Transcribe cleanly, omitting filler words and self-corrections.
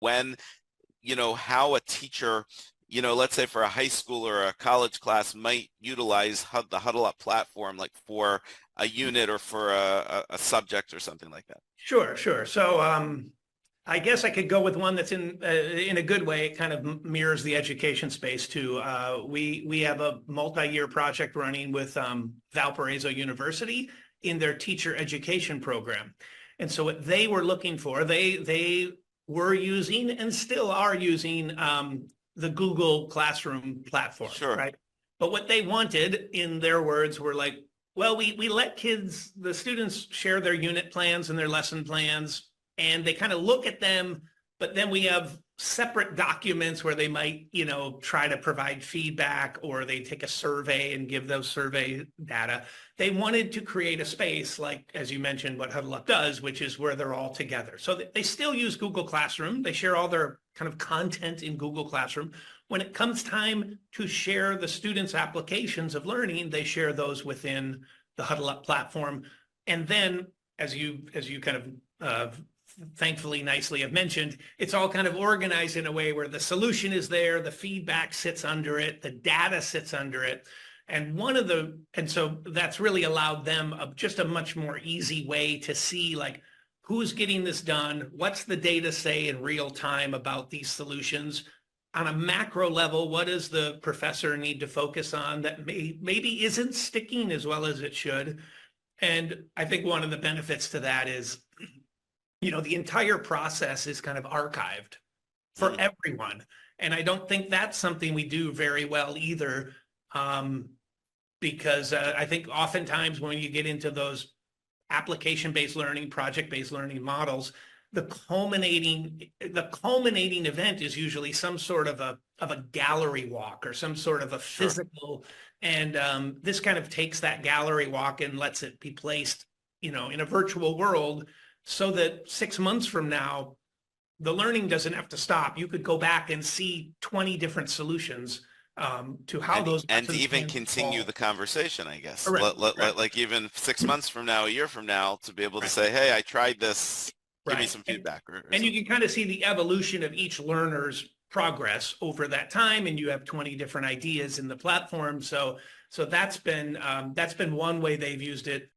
when, how a teacher, let's say for a high school or a college class might utilize the Huddle Up platform, like for a unit or for a subject or something like that? Sure. So I guess I could go with one that's in a good way. It kind of mirrors the education space too. We have a multi-year project running with Valparaiso University in their teacher education program. And so what they were looking for, they were using and still are using the Google Classroom platform, Sure. right? But what they wanted, in their words, were like, well, we let the students share their unit plans and their lesson plans, and they kind of look at them, but then we have separate documents where they might, try to provide feedback, or they take a survey and give those survey data. They wanted to create a space like, as you mentioned, what Huddle Up does, which is where they're all together. So they still use Google Classroom. They share all their kind of content in Google Classroom. When it comes time to share the students' applications of learning, they share those within the Huddle Up platform. And then, as you kind of thankfully nicely have mentioned, it's all kind of organized in a way where the solution is there, the feedback sits under it, the data sits under it. And so that's really allowed them just a much more easy way to see, like, who's getting this done, what's the data say in real time about these solutions. On a macro level, what does the professor need to focus on that maybe isn't sticking as well as it should? And I think one of the benefits to that is, the entire process is kind of archived for everyone. And I don't think that's something we do very well either, because I think oftentimes when you get into those application-based learning, project-based learning models, the culminating event is usually some sort of a gallery walk or some sort of a physical. And this kind of takes that gallery walk and lets it be placed, in a virtual world, so that 6 months from now, the learning doesn't have to stop. You could go back and see 20 different solutions to how those and even continue the conversation, I guess. Correct. Like even 6 months from now, a year from now, to be able to say, hey, I tried this. Give me some feedback. And you can kind of see the evolution of each learner's progress over that time, and you have 20 different ideas in the platform. So that's been one way they've used it.